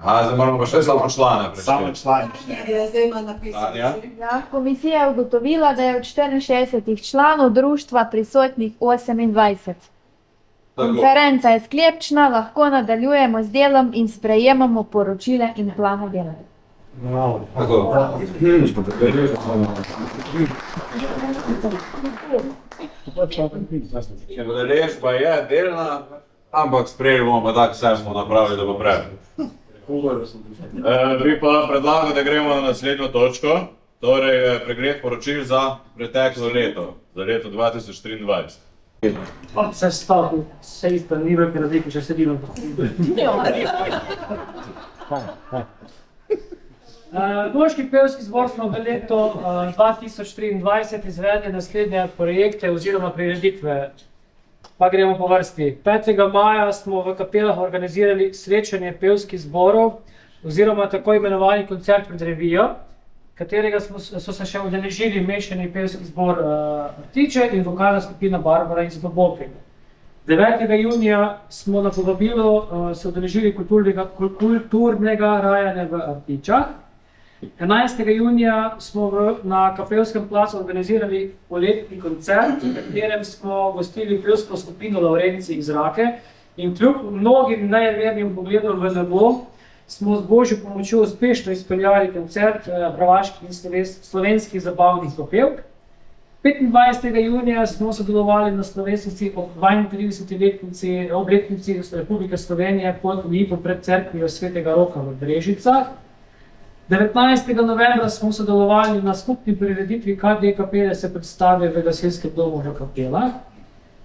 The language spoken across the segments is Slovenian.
Aha, zdaj moramo pa še samo člane prešteti. Samo člane. Zdaj ima napisano. Ja, komisija je ugotovila, da je od 64 članov društva prisotnih 28. Konferenca je sklepčna, lahko nadaljujemo z delom in sprejemamo poročile in plane dela. Tako. Udeležba je delna, ampak sprejeli bomo pa tako, vse smo napravili, da bo prej. Bi pa predlagal, da gremo na naslednjo točko, torej pregled poročil za preteklo leto, za leto 2023. Se stavil, se isto, ni velike razlike, če sedimo. Moški pevski zbor smo v letu 2023 izvedli naslednje projekte oziroma prireditve. Pa gremo po vrsti. 5. maja smo v Kapelah organizirali srečanje pevskih zborov oziroma tako imenovani koncert pred revijo, katerega so se še udeležili mešani pevski zbor Artiče in vokalna skupina Barbara iz Globoke. 9. junija smo na povabilo se udeležili kulturnega rajanja v Artičah. 11. junija smo na Kapelskem placu organizirali poletni koncert, v katerem smo gostili pevsko skupino Lavrenci iz Rake in kljub mnogim nevernim pogledom v nebo smo z Božjo pomočjo uspešno izpeljali koncert hrvaških in slovenskih zabavnih popevk. 25. junija smo sodelovali na slovesnici ob 32. obletnici Republike Slovenije pod lipo pred cerkvijo Svetega Roka v Brežicah. 19. novembra smo sodelovali na skupni prireditvi KD Kapele se predstave v gasilskem domu v Kapelah.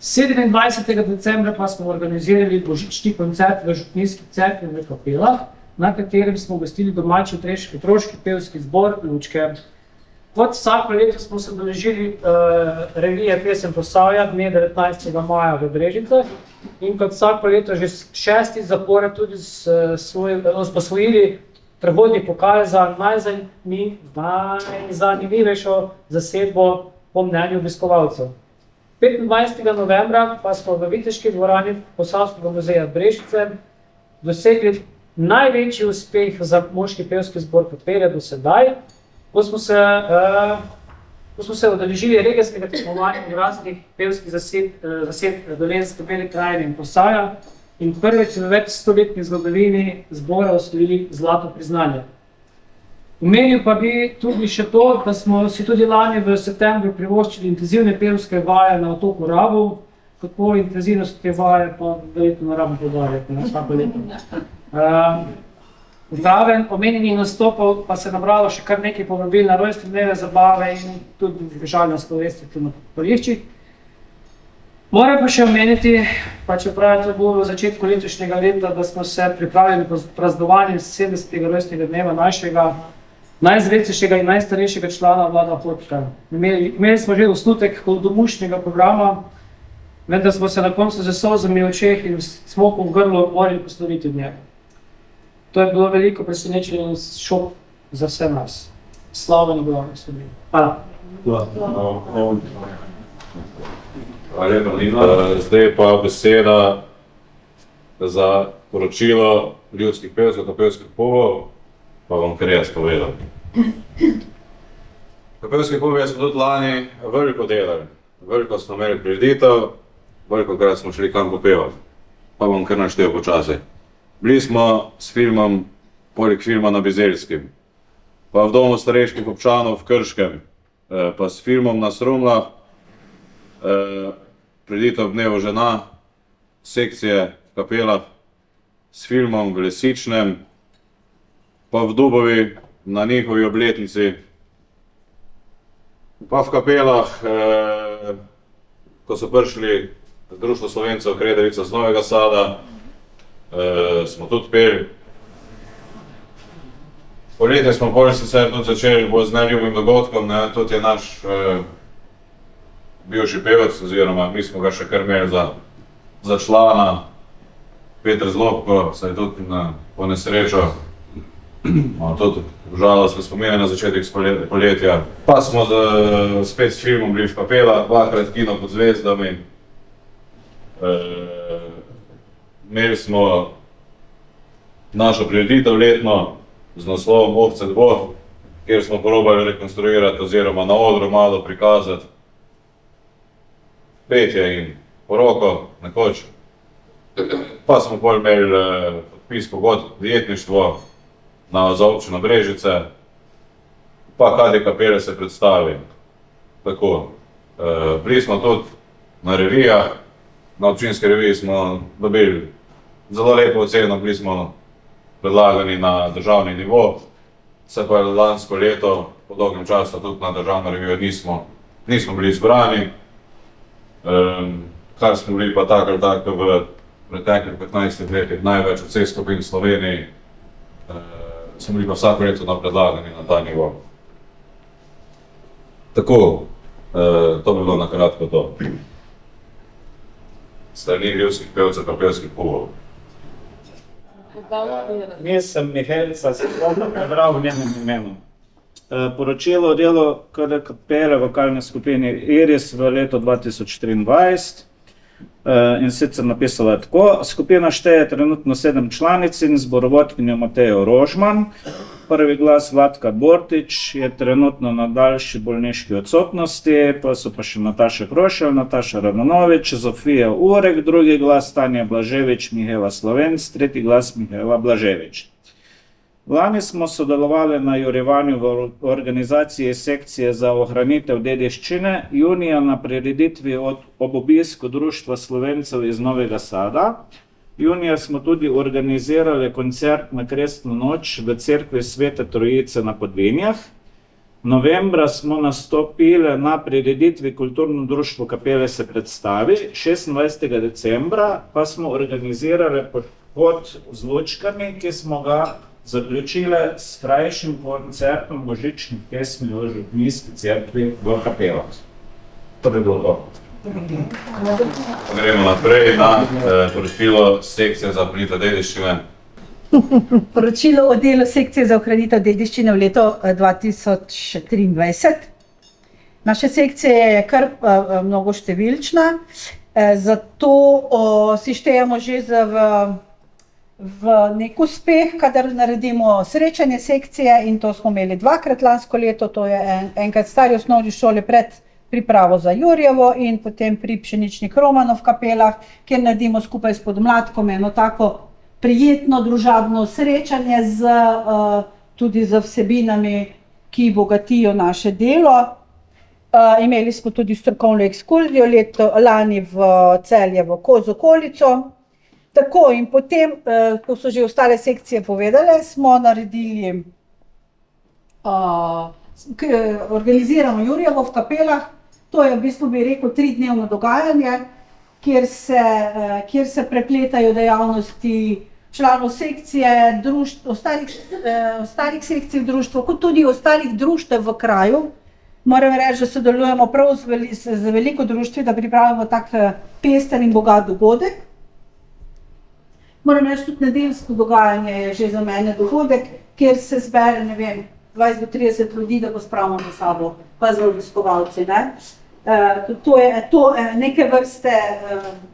27. decembra pa smo organizirali božični koncert v Župnijski cerkvi v Kapelah, na katerem smo gostili domači otroški pevski zbor Lučke. Kot vsako leto smo se udeležili revije Pesem Posavja dne 19. maja v Brežicah in kot vsako leto že 6. zapored tudi posvojili prehodni pokal za najzanimivejšo zasedbo po mnenju obiskovalcev. 25. novembra pa smo v Viteški dvorani Posavskega muzeja Brežice dosegli največji uspeh za moški pevski zbor Kapele do sedaj, ko smo se udeležili regijskega tekmovanja v raznih pevskih zasedb Dolenjske, Bele krajine in Posavja in prvič v več stoletni zgodovini zbora osvojili zlato priznanje. Omenil pa bi tudi še to, da smo si tudi lani v septembru privoščili intenzivne pevske vaje na otoku Rabu, kako intenzivnost te vaje pa verjetno ne rabim poudarjati na vsako leto. Zraven omenjenih nastopov pa se nabralo še kar nekaj povabil na rojstne dneve, zabave in tudi državne slovesnosti na poriščih. Moram pa še omeniti, pa čeprav je to bilo v začetku letošnjega leta, da smo se pripravili po praznovanju 70. rojstnega dneva našega najzrečnejšega in najstarejšega člana Vlada Hotka. Imeli smo že osnutek hudomušnega programa, vendar smo se na koncu z solzami v očeh in smokom v grlu morali posloviti od njega. To je bilo veliko presenečenje in šok za vse nas. Slava in glava Sloveniji. Hvala. Zdaj pa beseda za poročilo ljudskih pevcev, kapelskih pevov, pa bom kar jaz povedal. Kapelskih pevov smo tudi lani veliko delali. Veliko smo imeli prireditev, veliko krat smo šli kam popevati. Pa bom kar naštel počasi. Bili smo s filmom, poleg filma na Bizeljskem, pa v domu starejških občanov v Krškem, pa s filmom na Srumlah, prireditev Dnevu žena, sekcije v Kapelah, s filmom v Lesičnem, pa v Dubovi na njihovi obletnici, pa v Kapelah, ko so prišli Društvo Slovencev Kredovica z Novega Sada, smo tudi peli. Poletje smo bolj sicer tudi začeli bolj z neljubim dogodkom, tudi je naš bivši pevec, oziroma mi smo ga še kar imeli za člana, Peter Zlobko, se je tudi po nesrečo, tudi žalostne spomine na začetek poletja. Pa smo spet s filmom bili v Kapelah, dvakrat Kino pod zvezdami. Imeli smo našo prireditev letno z naslovom Ovce dvo, kjer smo probali rekonstruirati oziroma na odru malo prikazati petje in poroko nekoč. Pa smo pol imeli podpis pogodb dietništvo za občino Brežice, pa KD Kapele se predstavi. Tako, bili smo tudi na revijah, na občinski reviji smo dobili zelo lepo oceno, bili smo predlagani na državni nivo, se pa lansko leto, po dolgem času tudi na državno revijo nismo bili izbrani, kar smo bili pa tako ali tako v preteklih 15 letih največ od vseh skupin v Sloveniji, smo bili pa vsako leto predlagani na ta nivo. Tako, to bi bilo na kratko to. Strani ljudskih pevcev, kapelskih klubov. Jaz sem Mihelica, sem prebral v njenem imenu. Poročilo o delu KD Kapele vokalne skupine Iris v letu 2023 in sicer napisala tako. Skupina šteje trenutno 7 članic in zborovodkinjo Matejo Rožman. Prvi glas Vladka Bortič je trenutno na daljši bolniški odsotnosti, pa so pa še Nataša Krošelj, Nataša Radanovič, Zofija Urek, drugi glas Tanja Blaževič, Mihela Slovenc, tretji glas Mihela Blaževič. Lani smo sodelovali na jurevanju v organizaciji sekcije za ohranitev dediščine, junija na prireditvi ob obisku Društva Slovencev iz Novega Sada. Junija smo tudi organizirali koncert na Krestno noč v cerkvi Svete Trojice na Podvinjah. Novembra smo nastopili na prireditvi Kulturno društvo Kapele se predstavi, 26. decembra pa smo organizirali pohod z lučkami, ki smo ga zaključili s krajšim koncertom božičnih pesmi v župnijski cerkvi v Kapelah. To bi bilo to. Gremo naprej na poročilo sekcije za ohranitev dediščine. Poročilo o delu sekcije za ohranitev dediščine v letu 2023. Naša sekcija je kar mnogoštevilčna, zato si štejemo že v nek uspeh, kadar naredimo srečanje sekcije, in to smo imeli 2-krat lansko leto, to je enkrat v stari osnovni šoli pred pripravo za Jurjevo in potem pri Pšeničnih Romanov v Kapelah, kjer naredimo skupaj s podmladkom eno tako prijetno družabno srečanje tudi z vsebinami, ki bogatijo naše delo. Imeli smo tudi strokovno ekskurzijo lani v Celje v Kozokolico. Tako, in potem, ko so že ostale sekcije povedale, smo naredili, organiziramo Jurjevo v Kapelah. To je v bistvu, bi rekel, 3-dnevno dogajanje, kjer se prepletajo dejavnosti članov sekcije, ostalih sekcij v društvu, kot tudi ostalih društev v kraju. Moram reči, da sodelujemo prav z veliko društvi, da pripravimo tak pester in bogat dogodek. Moram reči, tudi nedeljsko dogajanje je že za mene dogodek, kjer se zbere, ne vem, 20 do 30 ljudi, da pospravimo na sabo, pa z obiskovalci, ne. To je neke vrste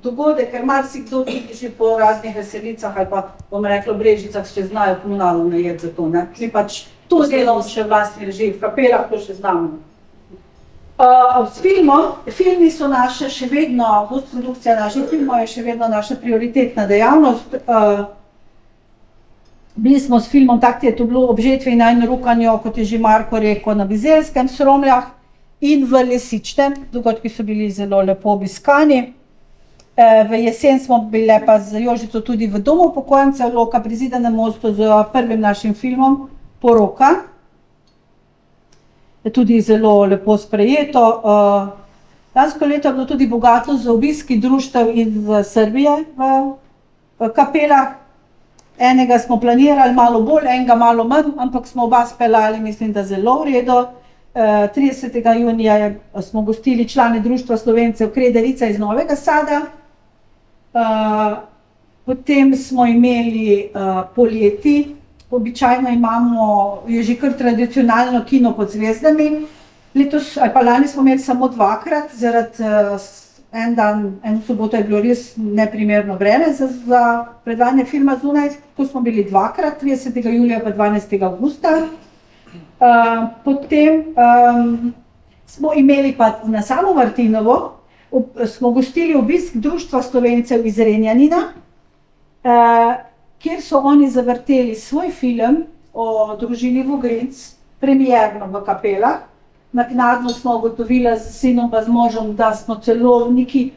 dogodek, ker marsikdo tudi že po raznih veselicah ali pa, bom rekla, Brežicah še znajo komunalno najeti za to, ne. Mi pač to delamo še vlastni režiji, v Kapelah to še znamo. Filmi so naše še vedno, postprodukcija naših filmov je še vedno naša prioritetna dejavnost. Bili smo s filmom Tak ti je to bilo ob žetvi in najino rukanju, kot je že Marko rekel, na Bizelskem, Sromljah in v Lesičnem. Dogodki so bili zelo lepo obiskani. V jesen smo bile pa z Jožico tudi v domu upokojencev Loka pri Zidanem mostu z prvim našim filmom Poroka. Je tudi zelo lepo sprejeto. Lansko leto je bilo tudi bogato z obiski društev iz Srbije v Kapelah. Enega smo planirali malo bolj, enega malo manj, ampak smo oba speljali, mislim, da zelo v redu. 30. junija smo gostili člane Društva Slovencev Krederica iz Novega Sada. Potem smo imeli poleti. Običajno je že kar tradicionalno kino pod zvezdami. Letos ali pa lani smo imeli samo 2-krat, zaradi en dan, eno soboto je bilo res neprimerno vreme za predvajanje filma zunaj, ko smo bili dvakrat, 30. julija pa 12. avgusta. Potem smo imeli pa na samo Martinovo, smo gostili obisk Društva Slovencev iz Renjanina, kjer so oni zavrteli svoj film o družini Vogrinc, premierno v Kapelah. Naknadno smo ugotovili z sinom pa z možem, da smo celo neki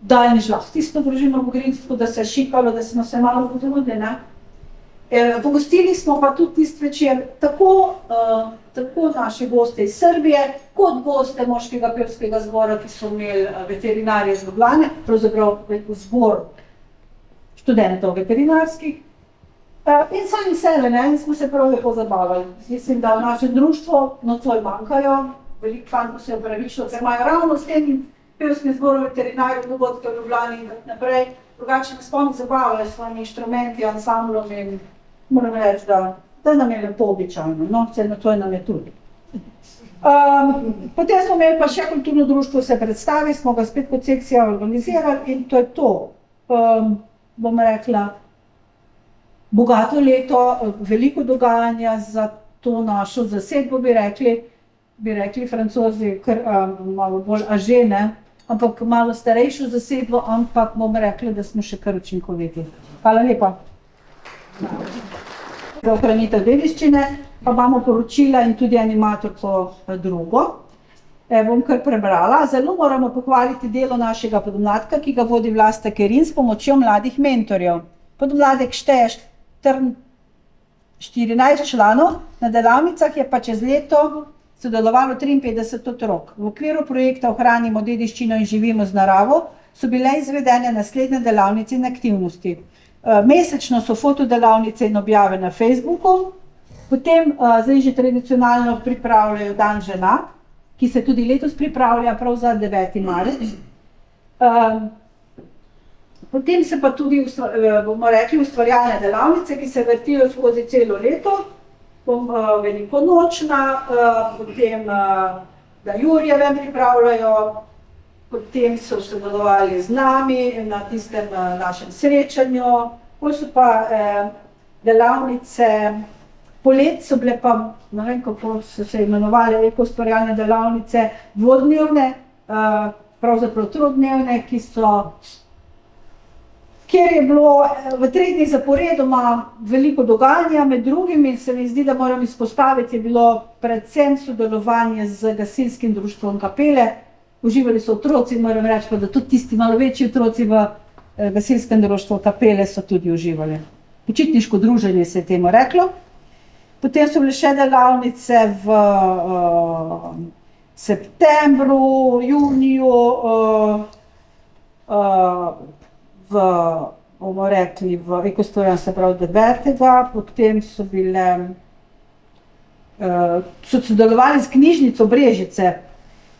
daljni žlah tisto družino Vogrinc, tako da se je šikalo, da smo se malo potrudili. Pogostili smo pa tudi tisti večer tako naše goste iz Srbije, kot goste Moškega pevskega zbora, ki so imeli veterinarje iz Ljubljane, pravzaprav zbor študentov veterinarskih. In sami sebe, smo se prav lepo zabavali. Mislim, da v našem društvu nocoj manjkajo, veliko fantov se je upravičilo, ker imajo ravno s tem pevskim zborom veterinarjev dogodke v Ljubljani in tako naprej. Drugače me spomni zabavali s svojimi inštrumenti, ansamblom in moram reči, da nam je lepo običajno, no, vse nocoj nam je tudi. Potem smo imeli pa še kulturno društvo se predstavi, smo ga spet kot sekcija organizirali in to je to. Bom rekla, bogato leto, veliko dogajanja za to našo zasedbo, bi rekli Francozi, kar malo bolj ažene, ampak malo starejšo zasedbo, ampak bom rekla, da smo še kar učinkoviti. Hvala lepa. Za ohranitev dediščine pa imamo poročila in tudi animatorko drugo. Bom kar prebrala. Zelo moramo pohvaliti delo našega podmladka, ki ga vodi Vlasta Kerin s pomočjo mladih mentorjev. Podmladek šteje 14 članov, na delavnicah je pa čez leto sodelovalo 53 otrok. V okviru projekta Ohranimo dediščino in živimo z naravo so bile izvedene naslednje delavnice in aktivnosti. Mesečno so fotodelavnice in objave na Facebooku, potem zdaj že tradicionalno pripravljajo Dan žena, ki se tudi letos pripravlja prav za 9. marec. Potem se pa tudi, bomo rekli, ustvarjalne delavnice, ki se vrtijo skozi celo leto, velikonočna, potem da Jurjevem pripravljajo, potem so sodelovali z nami na tistem našem srečanju, potem so pa delavnice, polet so bile pa, ne vem kako so se imenovali, ustvarjalne delavnice, dvodnevne, pravzaprav trodnevne, kjer je bilo v 3 dni zaporedoma veliko dogajanja, med drugimi se mi zdi, da moram izpostaviti, je bilo predvsem sodelovanje z gasilskim društvom Kapele. Uživali so otroci, moram reči pa, da tudi tisti malo večji otroci v gasilskem društvu Kapele so tudi uživali. Počitniško druženje se je temu reklo. Potem so bile še delavnice v septembru, juniju, bomo rekli, v Ekostorjan, se pravi 9. Potem so sodelovali s knjižnico Brežice.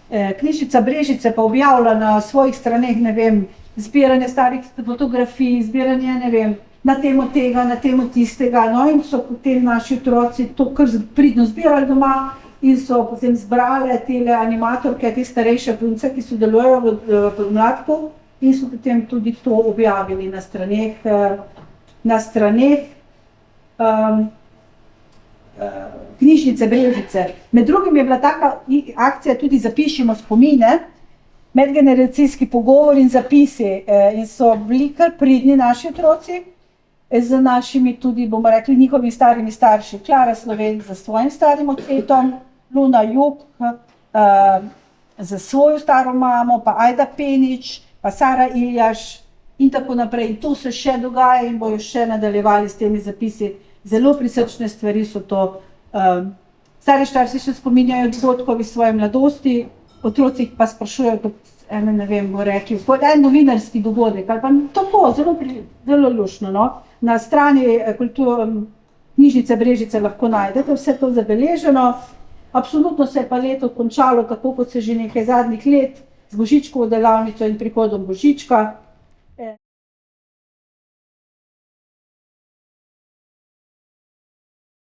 Knjižnica Brežice pa objavlja na svojih straneh, ne vem, zbiranje starih fotografij, zbiranje, ne vem, na temo tega, na temo tistega, no in so potem naši otroci to kar pridno zbirali doma in so potem zbrali tele animatorke, te starejše punce, ki sodelujejo v podmladku, in so potem tudi to objavili na straneh knjižnice Brežice. Med drugim je bila taka akcija tudi Zapišimo spomine, medgeneracijski pogovor in zapisi, in so bili kar pridni naši otroci, z našimi tudi, bomo rekli, njihovimi starimi starši. Klara Slovenc za svojim starim očetom, Luna Jug za svojo staro mamo, pa Ajda Penič, pa Sara Iljaš in tako naprej. In to se še dogaja in bojo še nadaljevali s temi zapisi. Zelo prisrčne stvari so to. Stari starši še spominjajo dogodkov iz svoje mladosti, otroci pa sprašujejo kot ne vem, bo rekli, kot en novinarski dogodek, ali pa tako, zelo luštno, no. Na strani knjižnice Brežice lahko najdete vse to zabeleženo. Absolutno se je pa leto končalo, tako kot se že nekaj zadnjih let, z Božičkovo delavnico in prihodom Božička.